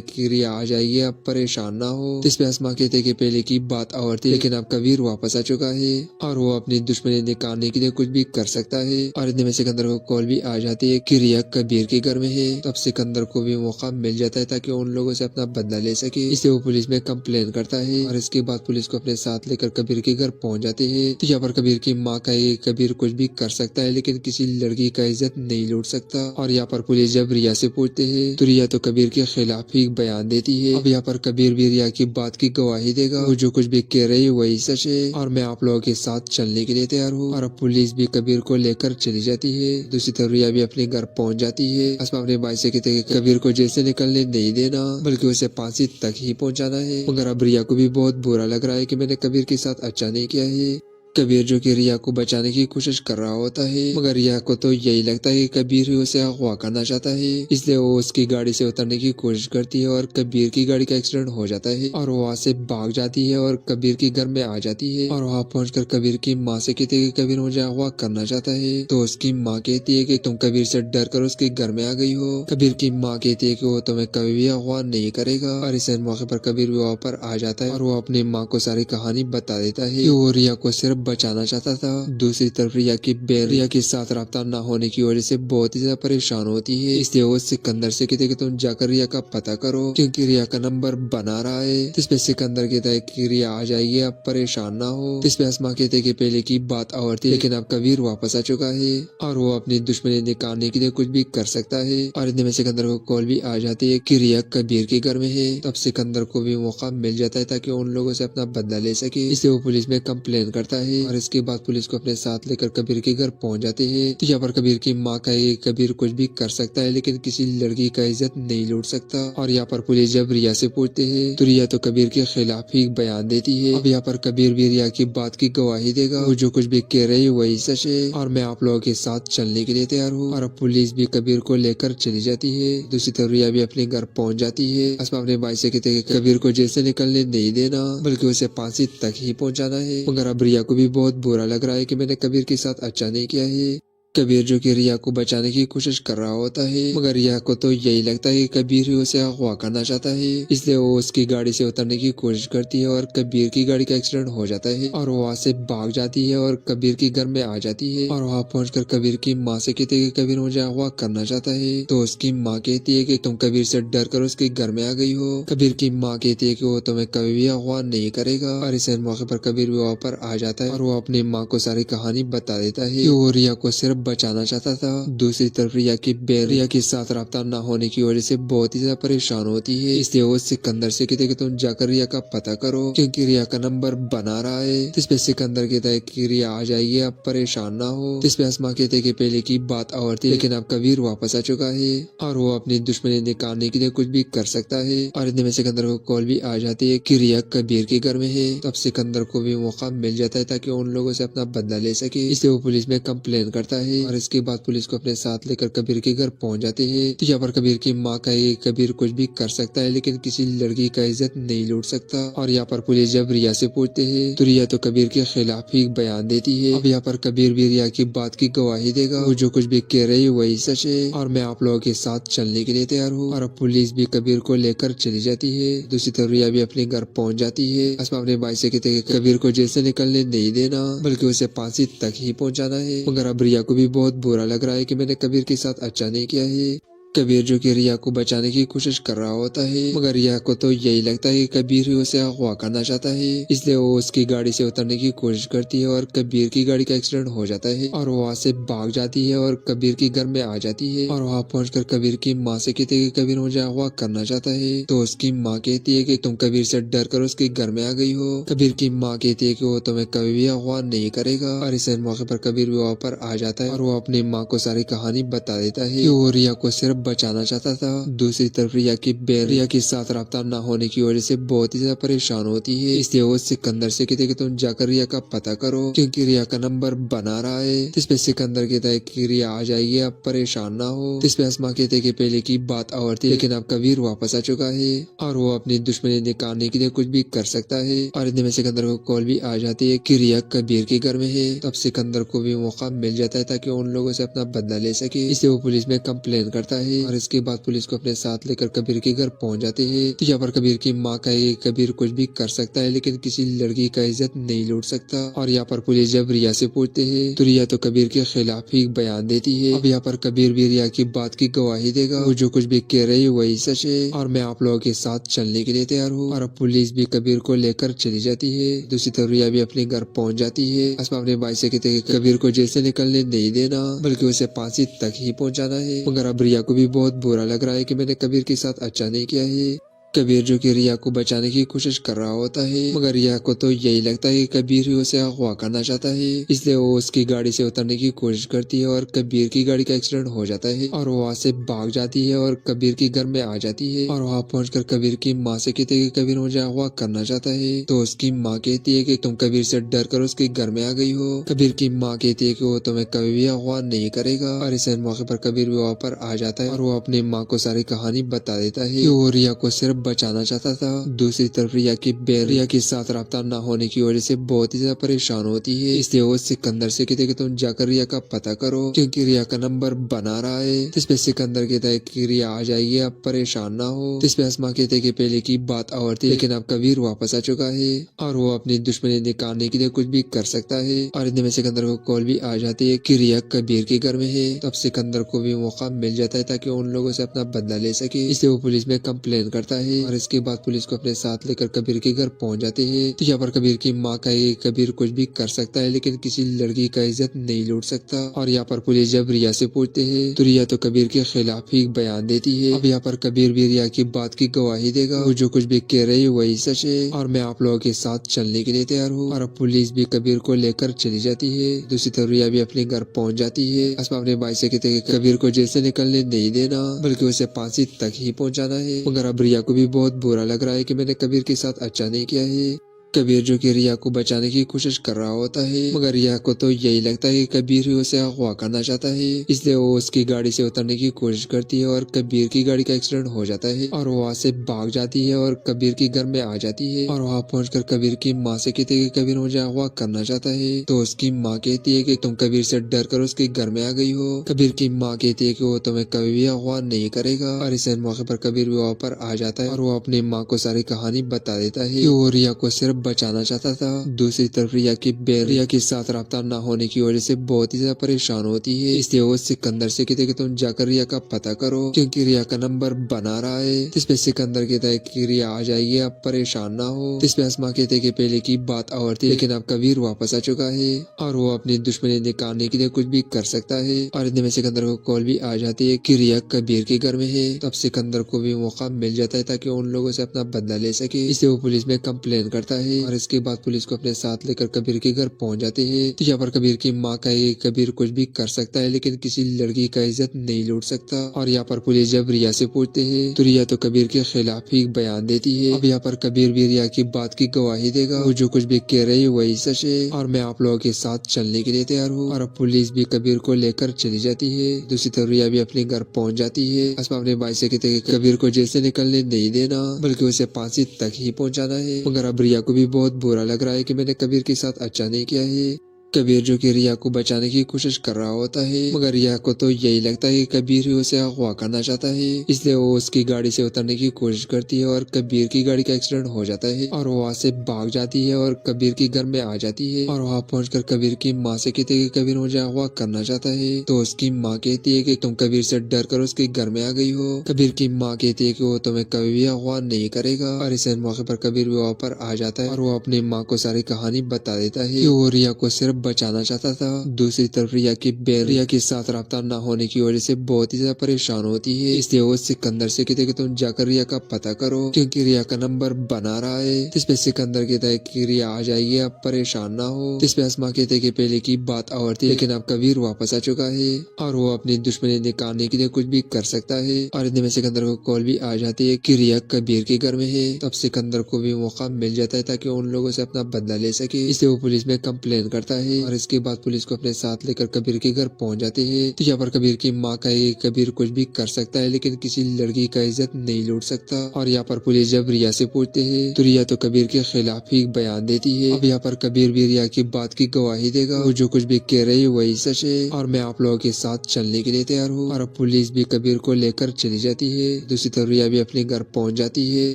कि रिया आ जाएगी, आप परेशान ना हो। इस पे अस्मा कहते हैं कि पहले की बात और थी लेकिन अब कबीर वापस आ चुका है और वो अपनी दुश्मनी निकालने के लिए कुछ भी कर सकता है। और इतने में सिकंदर को कॉल भी आ जाती है कि रिया कबीर के घर में है। तब सिकंदर को भी मौका मिल जाता है ताकि उन लोगों से अपना बदला ले सके, इसलिए वो पुलिस में कंप्लेन करता है। है और इसके बाद पुलिस को अपने साथ लेकर कबीर के घर पहुंच जाते हैं। तो यहाँ पर कबीर की माँ का ये कबीर कुछ भी कर सकता है लेकिन किसी लड़की का इज्जत नहीं लूट सकता। और यहाँ पर पुलिस जब रिया से पूछते हैं तो रिया तो कबीर के खिलाफ ही बयान देती है। अब यहाँ पर कबीर भी रिया की बात की गवाही देगा, वो जो कुछ भी कह रही है वही सच है और मैं आप लोगों के साथ चलने के लिए तैयार हूँ। और अब पुलिस भी कबीर को लेकर चली जाती है। दूसरी तरफ रिया भी अपने घर पहुंच जाती है। असमा अपने भाई से कहते हैं कि कबीर को जेल से निकलने नहीं देना बल्कि उसे फांसी तक ही पहुंचाना है। मगर अब रिया को भी बहुत बुरा लग रहा है कि मैंने कबीर के साथ अच्छा नहीं किया है। कबीर जो कि रिया को बचाने की कोशिश कर रहा होता है मगर रिया को तो यही लगता है कि कबीर ही उसे अगवा करना चाहता है, इसलिए वो उसकी गाड़ी से उतरने की कोशिश करती है और कबीर की गाड़ी का एक्सीडेंट हो जाता है और वो वहाँ से भाग जाती है और कबीर के घर में आ जाती है। और वहाँ पहुंचकर कबीर की माँ से कहती है कि कबीर मुझे अगवा करना चाहता है। तो उसकी माँ कहती है कि तुम कबीर से डर कर उसके घर में आ गई हो। कबीर की माँ कहती है कि वो तुम्हें कभी भी अगवा नहीं करेगा। और इस मौके पर कबीर भी वहाँ पर आ जाता है और वो अपनी माँ को सारी कहानी बता देता है कि वो रिया को सिर्फ बचाना चाहता था। दूसरी तरफ रिया की बहन रिया के साथ राब्ता न होने की वजह से बहुत ही ज्यादा परेशान होती है, इसलिए वो सिकंदर से कहते कि तुम जाकर रिया का पता करो क्योंकि रिया का नंबर बना रहा है। जिसपे सिकंदर कहता है कि रिया आ जाएगी, आप परेशान ना हो। जिसपे अस्मा कहते हैं कि पहले की बात और थी लेकिन अब कबीर वापस आ चुका है और वो अपनी दुश्मनी निकालने के लिए कुछ भी कर सकता है। और इतने में सिकंदर को कॉल भी आ जाती है कि रिया कबीर के घर में है। तब सिकंदर को भी मौका मिल जाता है ताकि उन लोगों से अपना बदला ले सके, इसलिए वो पुलिस में कंप्लेन करता है और इसके बाद पुलिस को अपने साथ लेकर कबीर के घर पहुंच जाते हैं। तो यहाँ पर कबीर की माँ का ये कबीर कुछ भी कर सकता है लेकिन किसी लड़की का इज्जत नहीं लूट सकता। और यहाँ पर पुलिस जब रिया से पूछते हैं तो रिया तो कबीर के खिलाफ ही बयान देती है। अब यहाँ पर कबीर भी रिया की बात की गवाही देगा, वो जो कुछ भी कह रही है वही सच है और मैं आप लोगों के साथ चलने के लिए तैयार हूँ। और अब पुलिस भी कबीर को लेकर चली जाती है। दूसरी तरफ रिया भी अपने घर पहुंच जाती है। अस्मा अपने भाई से कहते हैं कि कबीर को जेल से निकलने नहीं देना बल्कि उसे फांसी तक ही पहुंचाना है। मगर अब रिया को भी बहुत बुरा लग रहा है कि मैंने कबीर के साथ अच्छा नहीं किया है। कबीर जो कि रिया को बचाने की कोशिश कर रहा होता है मगर रिया को तो यही लगता है कि कबीर ही उसे अगवा करना चाहता है, इसलिए वो उसकी गाड़ी से उतरने की कोशिश करती है और कबीर की गाड़ी का एक्सीडेंट हो जाता है और वो वहाँ से भाग जाती है और कबीर के घर में आ जाती है। और वहाँ पहुंचकर कबीर की माँ से कहती है कि कबीर मुझे अगवा करना चाहता है। तो उसकी माँ कहती है कि तुम कबीर से डर कर उसके घर में आ गई हो। कबीर की माँ कहती है कि वो तुम्हें कभी भी अगवा नहीं करेगा। और इस मौके पर कबीर भी वहाँ पर आ जाता है और वो अपनी माँ को सारी कहानी बता देता है कि वो रिया को सिर्फ बचाना चाहता था। दूसरी तरफ रिया की बहन रिया के साथ राब्ता न होने की वजह से बहुत ही ज्यादा परेशान होती है, इसलिए वो सिकंदर से कहते कि तुम जाकर रिया का पता करो क्योंकि रिया का नंबर बना रहा है। जिसपे सिकंदर कहता है कि रिया आ जाएगी, आप परेशान ना हो। जिसपे अस्मा कहते हैं कि पहले की बात और थी लेकिन अब कबीर वापस आ चुका है और वो अपनी दुश्मनी निकालने के लिए कुछ भी कर सकता है। और इतने में सिकंदर को कॉल भी आ जाती है कि रिया कबीर के घर में है। तब सिकंदर को भी मौका मिल जाता है ताकि उन लोगों से अपना बदला ले सके, इसलिए वो पुलिस में कंप्लेन करता है और इसके बाद पुलिस को अपने साथ लेकर कबीर के घर पहुंच जाते हैं। तो यहाँ पर कबीर की माँ का ये कबीर कुछ भी कर सकता है लेकिन किसी लड़की का इज्जत नहीं लूट सकता। और यहाँ पर पुलिस जब रिया से पूछते हैं तो रिया तो कबीर के खिलाफ ही बयान देती है। अब यहाँ पर कबीर भी रिया की बात की गवाही देगा, वो जो कुछ भी कह रही है वही सच है और मैं आप लोगों के साथ चलने के लिए तैयार हूँ। और अब पुलिस भी कबीर को लेकर चली जाती है। दूसरी तरफ रिया भी अपने घर पहुंच जाती है। अस्मा अपने भाई से कहते हैं कि कबीर को जेल से निकलने नहीं देना बल्कि उसे फांसी तक ही पहुंचाना है। मगर अब रिया को भी बहुत बुरा लग रहा है कि मैंने कबीर के साथ अच्छा नहीं किया है। कबीर जो कि रिया को बचाने की कोशिश कर रहा होता है मगर रिया को तो यही लगता है कि कबीर ही उसे अगवा करना चाहता है, इसलिए वो उसकी गाड़ी से उतरने की कोशिश करती है और कबीर की गाड़ी का एक्सीडेंट हो जाता है और वो वहाँ से भाग जाती है और कबीर के घर में आ जाती है। और वहाँ पहुंचकर कबीर की माँ से कहती है कि कबीर मुझे अगवा करना चाहता है। तो उसकी माँ कहती है कि तुम कबीर से डर कर उसके घर में आ गई हो। कबीर की माँ कहती है कि वो तुम्हें कभी भी अगवा नहीं करेगा। और इस मौके पर कबीर भी वहाँ पर आ जाता है और वो अपनी माँ को सारी कहानी बता देता है कि वो रिया को सिर्फ बचाना चाहता था। दूसरी तरफ रिया की बहन रिया के साथ राब्ता न होने की वजह से बहुत ही ज्यादा परेशान होती है, इसलिए वो सिकंदर से कहते कि तुम जाकर रिया का पता करो क्योंकि रिया का नंबर बना रहा है। जिसपे सिकंदर कहता है कि रिया आ जाएगी, आप परेशान ना हो। जिसपे अस्मा कहते हैं कि पहले की बात और थी लेकिन अब कबीर वापस आ चुका है और वो अपनी दुश्मनी निकालने के लिए कुछ भी कर सकता है। और इतने में सिकंदर को कॉल भी आ जाती है कि रिया कबीर के घर में है। तब सिकंदर को भी मौका मिल जाता है ताकि उन लोगों से अपना बदला ले सके, इसलिए वो पुलिस में कंप्लेन करता है है और इसके बाद पुलिस को अपने साथ लेकर कबीर के घर पहुंच जाते हैं। तो यहाँ पर कबीर की माँ कहे कबीर कुछ भी कर सकता है लेकिन किसी लड़की का इज्जत नहीं लूट सकता। और यहाँ पर पुलिस जब रिया से पूछते हैं तो रिया तो कबीर के खिलाफ ही बयान देती है। अब यहाँ पर कबीर भी रिया की बात की गवाही देगा, वो जो कुछ भी कह रही है वही सच है और मैं आप लोगों के साथ चलने के लिए तैयार हूँ। और अब पुलिस भी कबीर को लेकर चली जाती है। दूसरी तरफ रिया भी अपने घर पहुंच जाती है। अस्मा अपने भाई से कहते हैं कबीर को जेल से निकलने नहीं देना बल्कि उसे फांसी तक ही पहुंचाना है। मगर अब रिया को भी बहुत बुरा लग रहा है कि मैंने कबीर के साथ अच्छा नहीं किया है। कबीर जो कि रिया को बचाने की कोशिश कर रहा होता है मगर रिया को तो यही लगता है कि कबीर ही उसे अगवा करना चाहता है, इसलिए वो उसकी गाड़ी से उतरने की कोशिश करती है और कबीर की गाड़ी का एक्सीडेंट हो जाता है और वो वहाँ से भाग जाती है और कबीर के घर में आ जाती है। और वहाँ पहुंचकर कबीर की माँ से कहती है कि कबीर मुझे अगवा करना चाहता है। तो उसकी माँ कहती है कि तुम कबीर से डर कर उसके घर में आ गई हो। कबीर की माँ कहती है कि वो तुम्हें कभी भी अगवा नहीं करेगा। और इस मौके पर कबीर भी वहाँ पर आ जाता है और वो अपनी माँ को सारी कहानी बता देता है कि वो रिया को सिर्फ बचाना चाहता था। दूसरी तरफ रिया की बहन रिया के साथ राब्ता न होने की वजह से बहुत ही ज्यादा परेशान होती है, इसलिए वो सिकंदर से कहते कि तुम जाकर रिया का पता करो क्योंकि रिया का नंबर बना रहा है। इसपे सिकंदर कहता है कि रिया आ जाएगी, आप परेशान ना हो। इसपे अस्मा कहते कि पहले की बात और थी लेकिन अब कबीर वापस आ चुका है और वो अपनी दुश्मनी निकालने के लिए कुछ भी कर सकता है। और इतने में सिकंदर को कॉल भी आ जाती है कि रिया कबीर के घर में है। तब सिकंदर को भी मौका मिल जाता है ताकि उन लोगों से अपना बदला ले सके, इसलिए वो पुलिस में कंप्लेन करता है और इसके बाद पुलिस को अपने साथ लेकर कबीर के घर पहुंच जाते हैं। तो यहाँ पर कबीर की माँ कहे कबीर कुछ भी कर सकता है लेकिन किसी लड़की का इज्जत नहीं लूट सकता। और यहाँ पर पुलिस जब रिया से पूछते हैं तो रिया तो कबीर के खिलाफ ही बयान देती है। अब यहाँ पर कबीर भी रिया की बात की गवाही देगा, वो जो कुछ भी कह रही है वही सच है और मैं आप लोगों के साथ चलने के लिए तैयार हूँ। और अब पुलिस भी कबीर को लेकर चली जाती है। दूसरी तरफ रिया भी अपने घर पहुंच जाती है। अस्मा अपने भाई से कहते हैं कबीर को जेल से निकलने नहीं देना बल्कि उसे फांसी तक ही पहुंचाना है। मगर अब रिया को भी बहुत बुरा लग रहा है कि मैंने कबीर के साथ अच्छा नहीं किया है। कबीर जो कि रिया को बचाने की कोशिश कर रहा होता है मगर रिया को तो यही लगता है कि कबीर ही उसे अगवा करना चाहता है, इसलिए वो उसकी गाड़ी से उतरने की कोशिश करती है और कबीर की गाड़ी का एक्सीडेंट हो जाता है और वो वहाँ से भाग जाती है और कबीर के घर में आ जाती है। और वहाँ पहुंचकर कबीर की माँ से कहती है कि कबीर मुझे अगवा करना चाहता है। तो उसकी माँ कहती है कि तुम कबीर से डर कर उसके घर में आ गई हो। कबीर की माँ कहती है कि वो तुम्हें कभी भी अगवा नहीं करेगा। और इस मौके पर कबीर भी वहाँ पर आ जाता है और वो अपनी माँ को सारी कहानी बता देता है कि वो रिया को सिर्फ बचाना चाहता था। दूसरी तरफ रिया की बहन रिया के साथ राब्ता न होने की वजह से बहुत ही ज्यादा परेशान होती है, इसलिए वो सिकंदर से कहते कि तुम जाकर रिया का पता करो क्योंकि रिया का नंबर बना रहा है। इसपे सिकंदर कहता है कि रिया आ जाएगी, आप परेशान ना हो। इसपे अस्मा कहते कि पहले की बात और थी लेकिन अब कबीर वापस आ चुका है और वो अपनी दुश्मनी निकालने के लिए कुछ भी कर सकता है। और इतने में सिकंदर को कॉल भी आ जाती है कि रिया कबीर के घर में है। तब सिकंदर को भी मौका मिल जाता है ताकि उन लोगों से अपना बदला ले सके, इसलिए वो पुलिस में कंप्लेन करता है और इसके बाद पुलिस को अपने साथ लेकर कबीर के घर पहुंच जाते हैं। तो यहाँ पर कबीर की माँ कहे कबीर कुछ भी कर सकता है लेकिन किसी लड़की का इज्जत नहीं लूट सकता। और यहाँ पर पुलिस जब रिया से पूछते हैं तो रिया तो कबीर के खिलाफ ही बयान देती है। अब यहाँ पर कबीर भी रिया की बात की गवाही देगा, वो जो कुछ भी कह रही है वही सच है और मैं आप लोगों के साथ चलने के लिए तैयार हूँ। और अब पुलिस भी कबीर को लेकर चली जाती है। दूसरी तरफ रिया भी अपने घर पहुंच जाती है। अस्मा अपने भाई से कहते हैं कबीर को जेल से निकलने नहीं देना बल्कि उसे फांसी तक ही पहुंचाना है। मगर अब रिया को भी बहुत बुरा लग रहा है कि मैंने कबीर के साथ अच्छा नहीं किया है। कबीर जो कि रिया को बचाने की कोशिश कर रहा होता है मगर रिया को तो यही लगता है कि कबीर ही उसे अगवा करना चाहता है, इसलिए वो उसकी गाड़ी से उतरने की कोशिश करती है और कबीर की गाड़ी का एक्सीडेंट हो जाता है और वो वहाँ से भाग जाती है और कबीर के घर में आ जाती है। और वहाँ पहुंचकर कबीर की माँ से कहती है कि कबीर मुझे अगवा करना चाहता है। तो उसकी माँ कहती है कि तुम कबीर से डर कर उसके घर में आ गई हो। कबीर की माँ कहती है कि वो तुम्हें कभी भी अगवा नहीं करेगा। और इस मौके पर कबीर भी वहाँ पर आ जाता है और वो अपनी माँ को सारी कहानी बता देता है कि वो रिया को सिर्फ बचाना चाहता था। दूसरी तरफ रिया की बहन रिया के साथ राब्ता न होने की वजह से बहुत ही ज्यादा परेशान होती है, इसलिए वो सिकंदर से कहते कि तुम जाकर रिया का पता करो क्योंकि रिया का नंबर बना रहा है। इसपे सिकंदर कहता है कि रिया आ जाएगी, आप परेशान ना हो। इसपे अस्मा कहते कि पहले की बात और थी लेकिन अब कबीर वापस आ चुका है और वो अपनी दुश्मनी निकालने के लिए कुछ भी कर सकता है। और इतने में सिकंदर को कॉल भी आ जाती है कि रिया कबीर के घर में है। तब सिकंदर को भी मौका मिल जाता है ताकि उन लोगों से अपना बदला ले सके, इसलिए वो पुलिस में कंप्लेन करता है है और इसके बाद पुलिस को अपने साथ लेकर कबीर के घर पहुंच जाते हैं। तो यहाँ पर कबीर की माँ कहेगी कबीर कुछ भी कर सकता है लेकिन किसी लड़की का इज्जत नहीं लूट सकता। और यहाँ पर पुलिस जब रिया से पूछते हैं तो रिया तो कबीर के खिलाफ ही बयान देती है। अब यहाँ पर कबीर भी रिया की बात की गवाही देगा, वो जो कुछ भी कह रही है वही सच है और मैं आप लोगों के साथ चलने के लिए तैयार हूँ। और अब पुलिस भी कबीर को लेकर चली जाती है। दूसरी तरफ रिया भी अपने घर पहुंच जाती है।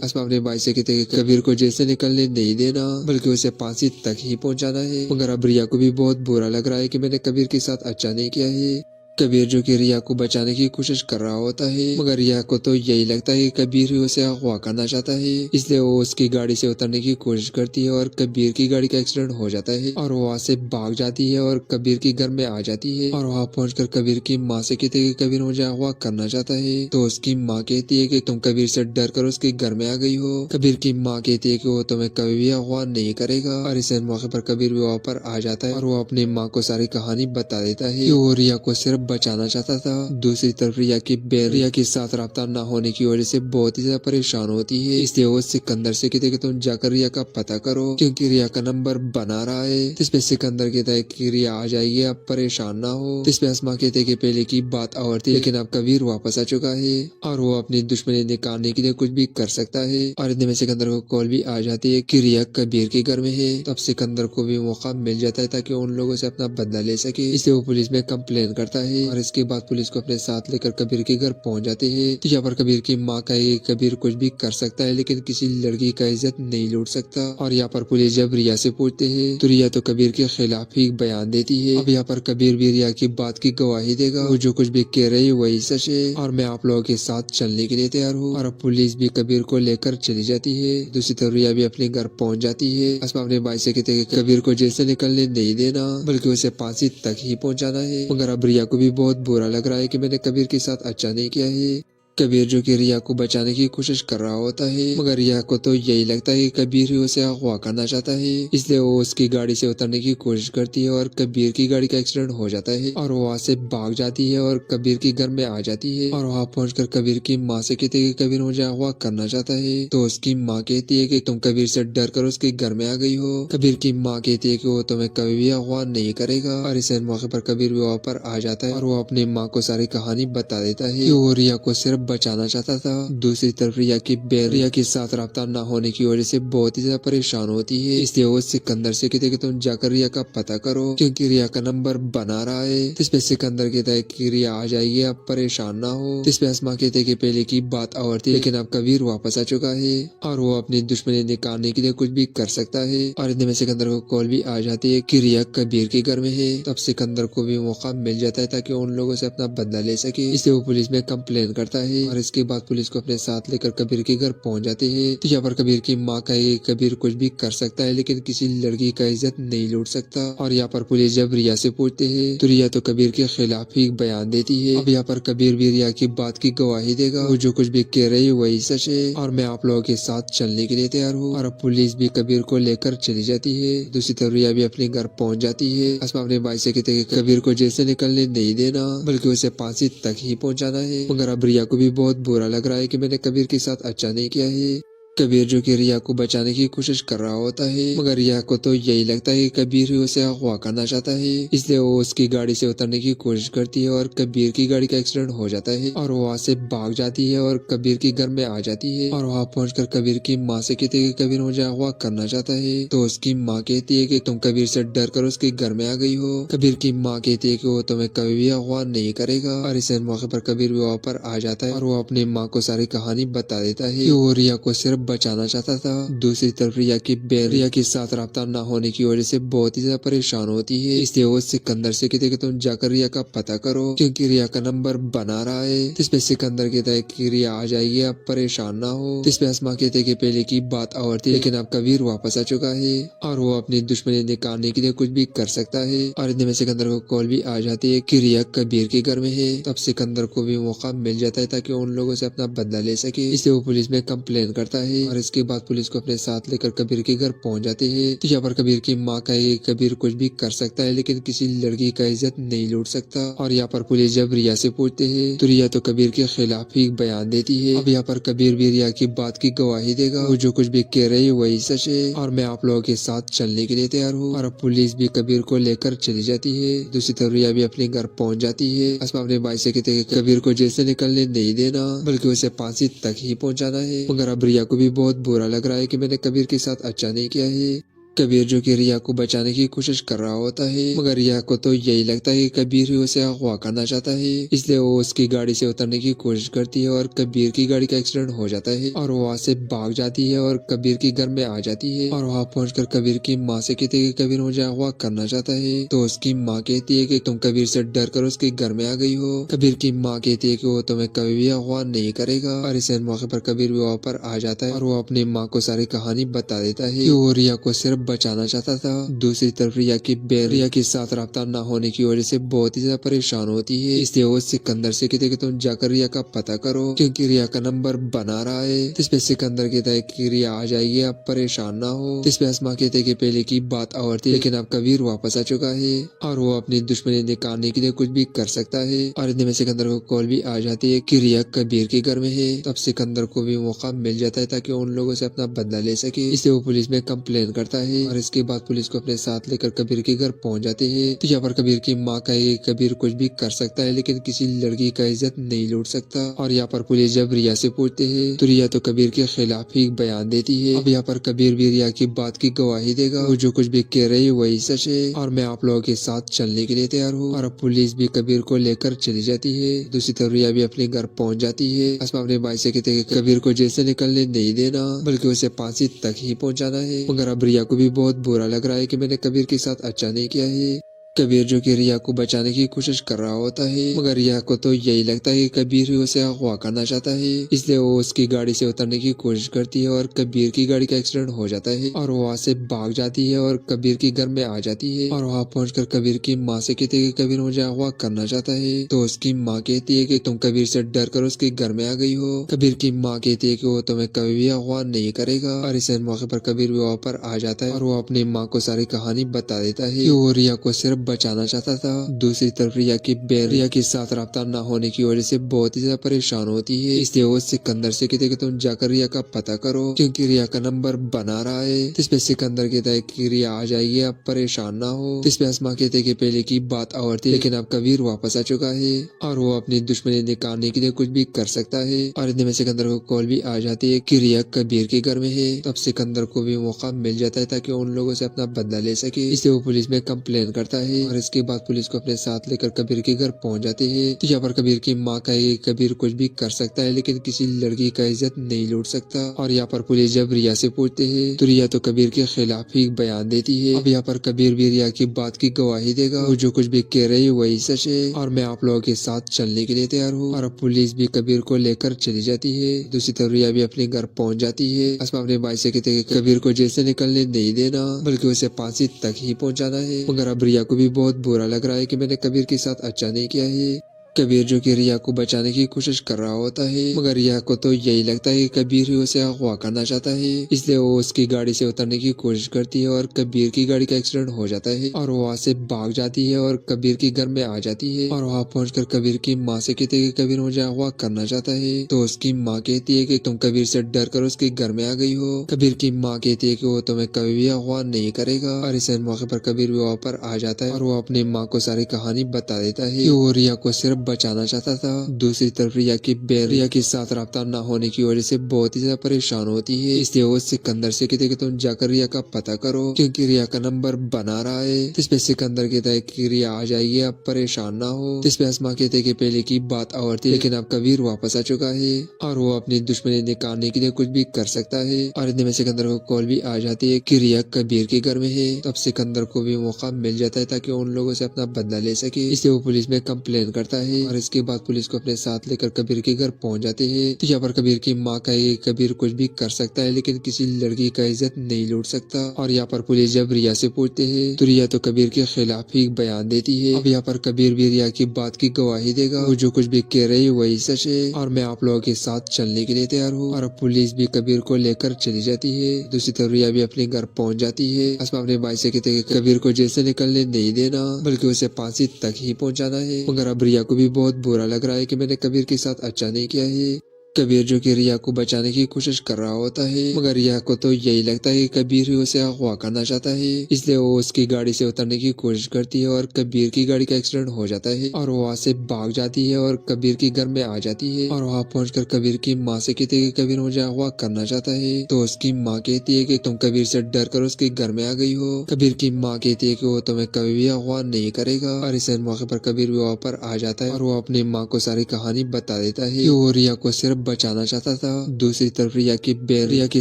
असमा अपने भाई से कहते हैं कि कबीर को जेल से निकलने नहीं देना बल्कि उसे फांसी तक ही पहुंचाना है। मगर अब रिया को भी बहुत बुरा लग रहा है कि मैंने कबीर के साथ अच्छा नहीं किया है। कबीर जो कि रिया को बचाने की कोशिश कर रहा होता है मगर रिया को तो यही लगता है कि कबीर ही उसे अगवा करना चाहता है, इसलिए वो उसकी गाड़ी से उतरने की कोशिश करती है और कबीर की गाड़ी का एक्सीडेंट हो जाता है और वो वहाँ से भाग जाती है और कबीर के घर में आ जाती है। और वहाँ पहुंचकर कबीर की माँ से कहती है कि कबीर मुझे अगवा करना चाहता है। तो उसकी माँ कहती है कि तुम कबीर से डर कर उसके घर में आ गई हो। कबीर की माँ कहती है कि वो तुम्हें कभी भी अगवा नहीं करेगा। और इस मौके पर कबीर भी वहाँ पर आ जाता है और वो अपनी माँ को सारी कहानी बता देता है कि वो रिया को सिर्फ बचाना चाहता था। दूसरी तरफ रिया की बहन रिया के साथ राब्ता न होने की वजह से बहुत ही ज्यादा परेशान होती है, इसलिए वो सिकंदर से कहते कि तुम जाकर रिया का पता करो क्योंकि रिया का नंबर बना रहा है। इसपे सिकंदर कहता है कि रिया आ जाएगी, आप परेशान ना हो। इसपे अस्मा कहते कि पहले की बात और थी लेकिन अब कबीर वापस आ चुका है और वो अपनी दुश्मनी निकालने के लिए कुछ भी कर सकता है। और इतने में सिकंदर को कॉल भी आ जाती है कि रिया कबीर के घर में है। तब सिकंदर को भी मौका मिल जाता है ताकि उन लोगों से अपना बदला ले सके, इसलिए वो पुलिस में कंप्लेन करता है। और इसके बाद पुलिस को अपने साथ लेकर कबीर के घर पहुंच जाते हैं। तो यहाँ पर कबीर की माँ कहेगी कबीर कुछ भी कर सकता है लेकिन किसी लड़की का इज्जत नहीं लूट सकता। और यहाँ पर पुलिस जब रिया से पूछते हैं तो रिया तो कबीर के खिलाफ ही बयान देती है। अब यहाँ पर कबीर भी रिया की बात की गवाही देगा, वो जो कुछ भी कह रही है वही सच है और मैं आप लोगों के साथ चलने के लिए तैयार हूँ। और अब पुलिस भी कबीर को लेकर चली जाती है। दूसरी तरफ रिया भी अपने घर पहुंच जाती है। अस्मा अपने भाई से कहते हैं कि कबीर को जेल से निकलने नहीं देना बल्कि उसे फांसी तक ही पहुंचाना है। मगर अब रिया को भी बहुत बुरा लग रहा है कि मैंने कबीर के साथ अच्छा नहीं किया है। कबीर जो कि रिया को बचाने की कोशिश कर रहा होता है मगर रिया को तो यही लगता है कि कबीर ही उसे अगवा करना चाहता है, इसलिए वो उसकी गाड़ी से उतरने की कोशिश करती है और कबीर की गाड़ी का एक्सीडेंट हो जाता है और वो वहाँ से भाग जाती है और कबीर के घर में आ जाती है। और वहाँ पहुंचकर कबीर की माँ से कहती है कि कबीर मुझे अगवा करना चाहता है। तो उसकी माँ कहती है कि तुम कबीर से डर कर उसके घर में आ गई हो। कबीर की माँ कहती है कि वो तुम्हें कभी भी अगवा नहीं करेगा। और इस मौके पर कबीर भी वहाँ पर आ जाता है और वो अपनी माँ को सारी कहानी बता देता है कि वो रिया को सिर्फ बचाना चाहता था। दूसरी तरफ रिया की बहन रिया के साथ राब्ता न होने की वजह से बहुत ही ज्यादा परेशान होती है, इसलिए वो सिकंदर से कहते कि तुम जाकर रिया का पता करो क्योंकि रिया का नंबर बना रहा है। इसपे सिकंदर कहता है कि रिया आ जाएगी, आप परेशान ना हो। इसपे अस्मा कहते कि पहले की बात और थी लेकिन अब कबीर वापस आ चुका है और वो अपनी दुश्मनी निकालने के लिए कुछ भी कर सकता है। और इतने में सिकंदर को कॉल भी आ जाती है कि रिया कबीर के घर में है। तब सिकंदर को भी मौका मिल जाता है ताकि उन लोगों से अपना बदला ले सके, इसलिए वो पुलिस में कंप्लेन करता है। और इसके बाद पुलिस को अपने साथ लेकर कबीर के घर पहुंच जाते हैं। तो यहाँ पर कबीर की माँ कहेगी कबीर कुछ भी कर सकता है लेकिन किसी लड़की का इज्जत नहीं लूट सकता। और यहाँ पर पुलिस जब रिया से पूछते हैं तो रिया तो कबीर के खिलाफ ही बयान देती है। अब यहाँ पर कबीर भी रिया की बात की गवाही देगा, वो जो कुछ भी कह रही है वही सच है और मैं आप लोगों के साथ चलने के लिए तैयार हूँ। और अब पुलिस भी कबीर को लेकर चली जाती है। दूसरी तरफ रिया भी अपने घर पहुंच जाती है। अस्मा अपने भाई से कहते हैं कि कबीर को जेल से निकलने नहीं देना बल्कि उसे फांसी तक ही पहुंचाना है। मगर अब रिया को भी बहुत बुरा लग रहा है कि मैंने कबीर के साथ अच्छा नहीं किया है। कबीर जो कि रिया को बचाने की कोशिश कर रहा होता है मगर रिया को तो यही लगता है कि कबीर ही उसे अगवा करना चाहता है, इसलिए वो उसकी गाड़ी से उतरने की कोशिश करती है और कबीर की गाड़ी का एक्सीडेंट हो जाता है और वो वहाँ से भाग जाती है और कबीर के घर में आ जाती है। और वहाँ पहुंचकर कबीर की माँ से कहती है कि कबीर मुझे अगवा करना चाहता है। तो उसकी माँ कहती है कि तुम कबीर से डर कर उसके घर में आ गई हो। कबीर की माँ कहती है कि वो तुम्हें कभी भी अगवा नहीं करेगा। और इस मौके पर कबीर भी वहाँ पर आ जाता है और वो अपनी माँ को सारी कहानी बता देता है कि वो रिया को सिर्फ बचाना चाहता था। दूसरी तरफ रिया की बहन रिया के साथ राब्ता न होने की वजह से बहुत ही ज्यादा परेशान होती है, इसलिए वो सिकंदर से कहते कि तुम जाकर रिया का पता करो क्योंकि रिया का नंबर बना रहा है। इसपे सिकंदर कहता है कि रिया आ जाएगी, आप परेशान ना हो। इसपे अस्मा कहते कि पहले की बात और थी लेकिन अब कबीर वापस आ चुका है और वो अपनी दुश्मनी निकालने के लिए कुछ भी कर सकता है। और इतने में सिकंदर को कॉल भी आ जाती है कि रिया कबीर के घर में है। तब सिकंदर को भी मौका मिल जाता है ताकि उन लोगों से अपना बदला ले सके, इसलिए वो पुलिस में कंप्लेन करता है। है और इसके बाद पुलिस को अपने साथ लेकर कबीर के घर पहुंच जाते हैं। तो यहाँ पर कबीर की माँ कहेगी कबीर कुछ भी कर सकता है लेकिन किसी लड़की का इज्जत नहीं लूट सकता। और यहाँ पर पुलिस जब रिया से पूछते हैं तो रिया तो कबीर के खिलाफ ही बयान देती है। अब यहाँ पर कबीर भी रिया की बात की गवाही देगा, वो जो कुछ भी कह रही है वही सच है और मैं आप लोगों के साथ चलने के लिए तैयार हूँ। और अब पुलिस भी कबीर को लेकर चली जाती है। दूसरी तरफ रिया भी अपने घर पहुंच जाती है। असमा अपने भाई से कहते हैं कबीर को जेल से निकलने नहीं देना बल्कि उसे फांसी तक ही पहुंचाना है। मगर अब रिया को भी बहुत बुरा लग रहा है कि मैंने कबीर के साथ अच्छा नहीं किया है। कबीर जो कि रिया को बचाने की कोशिश कर रहा होता है मगर रिया को तो यही लगता है कि कबीर ही उसे अगवा करना चाहता है, इसलिए वो उसकी गाड़ी से उतरने की कोशिश करती है और कबीर की गाड़ी का एक्सीडेंट हो जाता है और वो वहाँ से भाग जाती है और कबीर के घर में आ जाती है। और वहाँ पहुंचकर कबीर की माँ से कहती है कि कबीर मुझे अगवा करना चाहता है। तो उसकी माँ कहती है कि तुम कबीर से डर कर उसके घर में आ गई हो। कबीर की माँ कहती है कि वो तुम्हें कभी भी अगवा नहीं करेगा। और इस मौके पर कबीर भी वहाँ पर आ जाता है और वो अपनी माँ को सारी कहानी बता देता है कि वो रिया को सिर्फ बचाना चाहता था। दूसरी तरफ रिया की बहन रिया के साथ राब्ता न होने की वजह से बहुत ही ज्यादा परेशान होती है, इसलिए वो सिकंदर से कहते कि तुम जाकर रिया का पता करो क्योंकि रिया का नंबर बना रहा है। इस पे सिकंदर कहता है कि रिया आ जाएगी, आप परेशान ना हो। इस पे अस्मा कहते कि पहले की बात और थी लेकिन अब कबीर वापस आ चुका है और वो अपनी दुश्मनी निकालने के लिए कुछ भी कर सकता है। और इतने में सिकंदर को कॉल भी आ जाती है कि रिया कबीर के घर में है। तब सिकंदर को भी मौका मिल जाता है ताकि उन लोगों से अपना बदला ले सके, इसलिए वो पुलिस में कंप्लेन करता है और इसके बाद पुलिस को अपने साथ लेकर कबीर के घर पहुंच जाते हैं। तो यहाँ पर कबीर की माँ कहेगी कबीर कुछ भी कर सकता है लेकिन किसी लड़की का इज्जत नहीं लूट सकता। और यहाँ पर पुलिस जब रिया से पूछते हैं तो रिया तो कबीर के खिलाफ ही बयान देती है। अब यहाँ पर कबीर भी रिया की बात की गवाही देगा, वो जो कुछ भी कह रही है वही सच है और मैं आप लोगों के साथ चलने के लिए तैयार हूँ। और अब पुलिस भी कबीर को लेकर चली जाती है। दूसरी तरफ रिया भी अपने घर पहुंच जाती है। अस्मा अपने भाई से कहते हैं कि कबीर को जेल से निकलने नहीं देना बल्कि उसे फांसी तक ही पहुंचाना है। मगर अब रिया को भी बहुत बुरा लग रहा है कि मैंने कबीर के साथ अच्छा नहीं किया है। कबीर जो कि रिया को बचाने की कोशिश कर रहा होता है मगर रिया को तो यही लगता है कि कबीर ही उसे अगवा करना चाहता है, इसलिए वो उसकी गाड़ी से उतरने की कोशिश करती है और कबीर की गाड़ी का एक्सीडेंट हो जाता है और वो वहाँ से भाग जाती है और कबीर के घर में आ जाती है। और वहाँ पहुंचकर कबीर की माँ से कहती है कि कबीर मुझे अगवा करना चाहता है। तो उसकी माँ कहती है कि तुम कबीर से डर कर उसके घर में आ गई हो। कबीर की माँ कहती है कि वो तुम्हें कभी भी अगवा नहीं करेगा। और इस मौके पर कबीर भी वहाँ पर आ जाता है और वो अपनी माँ को सारी कहानी बता देता है कि वो रिया को सिर्फ बचाना चाहता था। दूसरी तरफ रिया की बहन रिया के साथ राब्ता न होने की वजह से बहुत ही ज्यादा परेशान होती है, इसलिए वो सिकंदर से कहते कि तुम जाकर रिया का पता करो क्योंकि रिया का नंबर बना रहा है। इस पे सिकंदर कहता है कि रिया आ जाएगी, आप परेशान ना हो। इस पे अस्मा कहते कि पहले की बात और थी लेकिन अब कबीर वापस आ चुका है और वो अपनी दुश्मनी निकालने के लिए कुछ भी कर सकता है। और इतने में सिकंदर को कॉल भी आ जाती है कि रिया कबीर के घर में है। तब सिकंदर को भी मौका मिल जाता है ताकि उन लोगों से अपना बदला ले सके, इसलिए वो पुलिस में कंप्लेन करता है और इसके बाद पुलिस को अपने साथ लेकर कबीर के घर पहुंच जाते हैं। तो यहाँ पर कबीर की माँ कहेगी कबीर कुछ भी कर सकता है लेकिन किसी लड़की का इज्जत नहीं लूट सकता। और यहाँ पर पुलिस जब रिया से पूछते हैं तो रिया तो कबीर के खिलाफ ही बयान देती है। अब यहाँ पर कबीर भी रिया की बात की गवाही देगा, वो जो कुछ भी कह रही है वही सच है और मैं आप लोगों के साथ चलने के लिए तैयार हूँ। और अब पुलिस भी कबीर को लेकर चली जाती है। दूसरी तरफ रिया भी अपने घर पहुंच जाती है। अस्मा अपने भाई से कहते हैं कि कबीर को जेल से निकलने नहीं देना बल्कि उसे फांसी तक ही पहुंचाना है। मगर अब रिया को भी बहुत बुरा लग रहा है कि मैंने कबीर के साथ अच्छा नहीं किया है। कबीर जो कि रिया को बचाने की कोशिश कर रहा होता है मगर रिया को तो यही लगता है कि कबीर ही उसे अगवा करना चाहता है, इसलिए वो उसकी गाड़ी से उतरने की कोशिश करती है और कबीर की गाड़ी का एक्सीडेंट हो जाता है और वो वहाँ से भाग जाती है और कबीर के घर में आ जाती है। और वहाँ पहुंचकर कबीर की माँ से कहती है कि कबीर मुझे अगवा करना चाहता है। तो उसकी माँ कहती है कि तुम कबीर से डर कर उसके घर में आ गई हो। कबीर की माँ कहती है कि वो तुम्हें कभी भी अगवा नहीं करेगा। और इस मौके पर कबीर भी वहाँ पर आ जाता है और वो अपनी माँ को सारी कहानी बता देता है कि वो रिया को सिर्फ बचाना चाहता था। दूसरी तरफ रिया की बहन रिया के साथ राब्ता न होने की वजह से बहुत ही ज्यादा परेशान होती है, इसलिए वो सिकंदर से कहते कि तुम जाकर रिया का पता करो क्योंकि रिया का नंबर बना रहा है। इस पे सिकंदर कहता है कि रिया आ जाएगी, आप परेशान ना हो। इस पे अस्मा कहते कि पहले की बात और थी लेकिन अब कबीर वापस आ चुका है और वो अपनी दुश्मनी निकालने के लिए कुछ भी कर सकता है। और इतने में सिकंदर को कॉल भी आ जाती है कि रिया कबीर के घर में है। तब सिकंदर को भी मौका मिल जाता है ताकि उन लोगों से अपना बदला ले सके, इसलिए वो पुलिस में कंप्लेन करता है है और इसके बाद पुलिस को अपने साथ लेकर कबीर के घर पहुंच जाते हैं। तो यहाँ पर कबीर की माँ का ये कबीर कुछ भी कर सकता है लेकिन किसी लड़की का इज्जत नहीं लूट सकता। और यहाँ पर पुलिस जब रिया से पूछते हैं तो रिया तो कबीर के खिलाफ ही बयान देती है। अब यहाँ पर कबीर भी रिया की बात की गवाही देगा, वो जो कुछ भी कह रही है वही सच है और मैं आप लोगों के साथ चलने के लिए तैयार हूँ। और अब पुलिस भी कबीर को लेकर चली जाती है। दूसरी तरफ रिया भी अपने घर पहुंच जाती है। असमा अपने भाई से कहते हैं कि कबीर को जेल से निकलने नहीं देना बल्कि उसे फांसी तक ही पहुंचाना है। मगर अब रिया को भी बहुत बुरा लग रहा है कि मैंने कबीर के साथ अच्छा नहीं किया है। कबीर जो कि रिया को बचाने की कोशिश कर रहा होता है मगर रिया को तो यही लगता है कि कबीर ही उसे अगवा करना चाहता है, इसलिए वो उसकी गाड़ी से उतरने की कोशिश करती है और कबीर की गाड़ी का एक्सीडेंट हो जाता है और वो वहाँ से भाग जाती है और कबीर के घर में आ जाती है। और वहाँ पहुंचकर कबीर की माँ से कहती है कि कबीर मुझे अगवा करना चाहता है। तो उसकी माँ कहती है कि तुम कबीर से डर कर उसके घर में आ गई हो। कबीर की माँ कहती है कि वो तुम्हें कभी भी अगवा नहीं करेगा। और इस मौके पर कबीर भी वहाँ पर आ जाता है और वो अपनी माँ को सारी कहानी बता देता है कि वो रिया को सिर्फ बचाना चाहता था। दूसरी तरफ रिया की बहन रिया के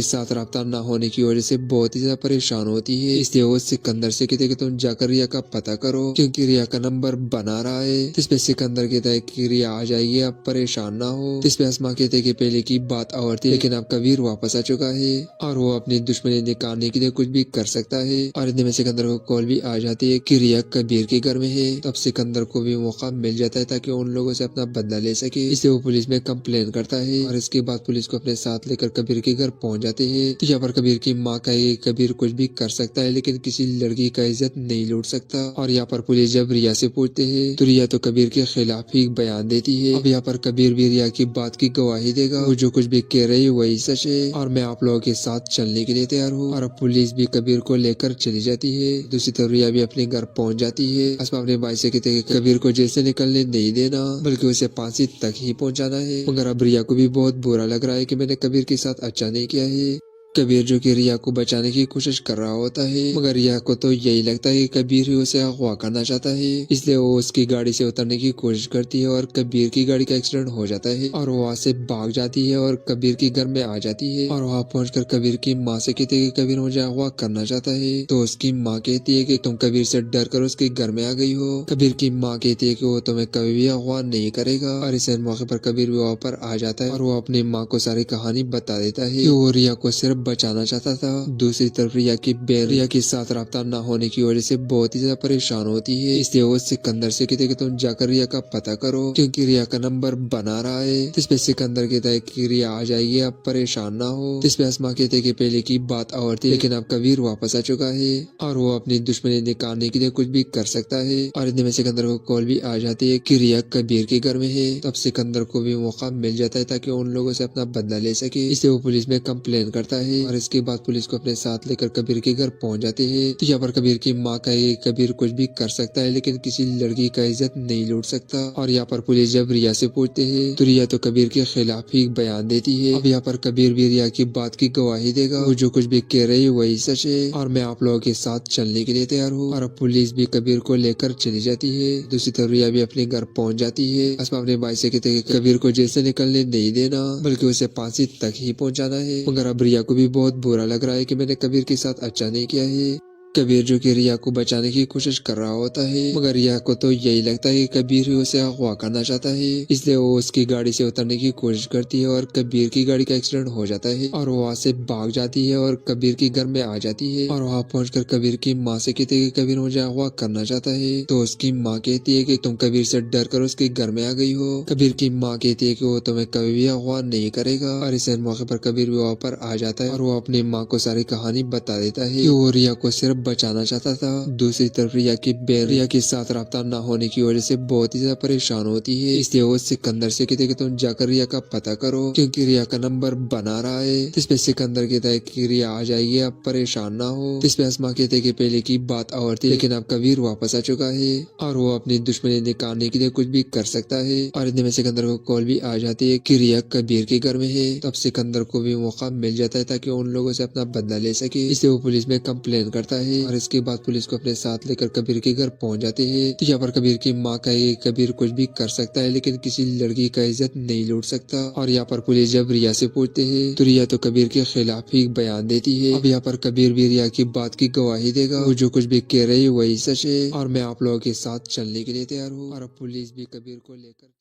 साथ राब्ता न होने की वजह से बहुत ही ज्यादा परेशान होती है, इसलिए वो सिकंदर से कहते कि तुम जाकर रिया का पता करो क्योंकि रिया का नंबर बना रहा है। इसपे सिकंदर कहता है कि रिया आ जाएगी, आप परेशान ना हो। इसपे अस्मा कहते कि पहले की बात और थी लेकिन अब कबीर वापस आ चुका है और वो अपनी दुश्मनी निकालने के लिए कुछ भी कर सकता है। और इतने में सिकंदर को कॉल भी आ जाती है कि रिया कबीर के घर में है। तब सिकंदर को भी मौका मिल जाता है ताकि उन लोगों से अपना बदला ले सके, इसलिए वो पुलिस में कंप्लेन करता है। और इसके बाद पुलिस को अपने साथ लेकर कबीर के घर पहुंच जाते हैं। तो यहाँ पर कबीर की माँ का ये कबीर कुछ भी कर सकता है लेकिन किसी लड़की का इज्जत नहीं लूट सकता। और यहाँ पर पुलिस जब रिया से पूछते हैं तो रिया तो कबीर के खिलाफ ही बयान देती है। अब यहाँ पर कबीर भी रिया की बात की गवाही देगा, वो जो कुछ भी कह रही है वही सच है और मैं आप लोगों के साथ चलने के लिए तैयार हूँ। और अब पुलिस भी कबीर को लेकर चली जाती है। दूसरी तरफ रिया भी अपने घर पहुंच जाती है। अस्मा अपने भाई से कहते हैं कि कबीर को जेल से निकलने नहीं देना बल्कि उसे फांसी तक ही पहुंचाना है। मगर अब रिया को भी बहुत बुरा लग रहा है कि मैंने कबीर के साथ अच्छा नहीं किया है। कबीर जो कि रिया को बचाने की कोशिश कर रहा होता है मगर रिया को तो यही लगता है कि कबीर ही उसे अगवा करना चाहता है, इसलिए वो उसकी गाड़ी से उतरने की कोशिश करती है और कबीर की गाड़ी का एक्सीडेंट हो जाता है और वो वहाँ से भाग जाती है और कबीर के घर में आ जाती है। और वहाँ पहुंचकर कबीर की माँ से कहती है कि कबीर मुझे अगवा करना चाहता है। तो उसकी माँ कहती है कि तुम कबीर से डर कर उसके घर में आ गई हो। कबीर की माँ कहती है कि वो तुम्हें कभी भी अगवा नहीं करेगा। और इस मौके पर कबीर भी वहाँ पर आ जाता है और वो अपनी माँ को सारी कहानी बता देता है कि वो रिया को सिर्फ बचाना चाहता था। दूसरी तरफ रिया की बहन रिया के साथ राब्ता न होने की वजह से बहुत ही ज्यादा परेशान होती है, इसलिए वो सिकंदर से कहते कि तुम जाकर रिया का पता करो क्योंकि रिया का नंबर बना रहा है। इसपे सिकंदर कहता है कि रिया आ जाएगी, आप परेशान ना हो। इसपे अस्मा कहते कि पहले की बात और थी लेकिन अब कबीर वापस आ चुका है और वो अपनी दुश्मनी निकालने के लिए कुछ भी कर सकता है। और इतने में सिकंदर को कॉल भी आ जाती है कि रिया कबीर के घर में है। तब सिकंदर को भी मौका मिल जाता है ताकि उन लोगों से अपना बदला ले सके, इसलिए वो पुलिस में कंप्लेन करता है। और इसके बाद पुलिस को अपने साथ लेकर कबीर के घर पहुंच जाते हैं। तो यहाँ पर कबीर की माँ का ये कबीर कुछ भी कर सकता है लेकिन किसी लड़की का इज्जत नहीं लूट सकता। और यहाँ पर पुलिस जब रिया से पूछते हैं तो रिया तो कबीर के खिलाफ ही बयान देती है। अब यहाँ पर कबीर भी रिया की बात की गवाही देगा, वो जो कुछ भी कह रही है वही सच है और मैं आप लोगों के साथ चलने के लिए तैयार हूँ। और अब पुलिस भी कबीर को लेकर चली जाती है। दूसरी तरफ रिया भी अपने घर पहुंच जाती है। अस्मा अपने भाई से कहते हैं कि कबीर को जेल से निकलने नहीं देना बल्कि उसे फांसी तक ही पहुंचाना है। मगर अब रिया को भी बहुत बुरा लग रहा है कि मैंने कबीर के साथ अच्छा नहीं किया है। कबीर जो कि रिया को बचाने की कोशिश कर रहा होता है मगर रिया को तो यही लगता है कि कबीर ही उसे अगवा करना चाहता है, इसलिए वो उसकी गाड़ी से उतरने की कोशिश करती है और कबीर की गाड़ी का एक्सीडेंट हो जाता है और वो वहाँ से भाग जाती है और कबीर के घर में आ जाती है। और वहाँ पहुंचकर कबीर की माँ से कहती है कि कबीर मुझे अगवा करना चाहता है। तो उसकी माँ कहती है कि तुम कबीर से डर कर उसके घर में आ गई हो। कबीर की माँ कहती है कि वो तुम्हें कभी भी अगवा नहीं करेगा। और इस मौके पर कबीर भी वहाँ पर आ जाता है और वो अपनी माँ को सारी कहानी बता देता है कि वो रिया को सिर्फ बचाना चाहता था। दूसरी तरफ रिया की बहन रिया के साथ राब्ता न होने की वजह से बहुत ही ज्यादा परेशान होती है, इसलिए वो सिकंदर से कहते कि तुम जाकर रिया का पता करो क्योंकि रिया का नंबर बना रहा है। इसपे सिकंदर कहता है कि रिया आ जाएगी, आप परेशान ना हो। इसपे अस्मा कहते कि पहले की बात और थी लेकिन अब कबीर वापस आ चुका है और वो अपनी दुश्मनी निकालने के लिए कुछ भी कर सकता है। और इतने में सिकंदर को कॉल भी आ जाती है कि रिया कबीर के घर में है। तब सिकंदर को भी मौका मिल जाता है ताकि उन लोगों से अपना बदला ले सके, इसलिए वो पुलिस में कंप्लेन करता है। है और इसके बाद पुलिस को अपने साथ लेकर कबीर के घर पहुंच जाते हैं। तो यहाँ पर कबीर की माँ कहे कबीर कुछ भी कर सकता है लेकिन किसी लड़की का इज्जत नहीं लूट सकता। और यहाँ पर पुलिस जब रिया से पूछते हैं तो रिया तो कबीर के खिलाफ ही बयान देती है। अब यहाँ पर कबीर भी रिया की बात की गवाही देगा, वो जो कुछ भी कह रही है वही सच है और मैं आप लोगों के साथ चलने के लिए तैयार हूँ। और अब पुलिस भी कबीर को लेकर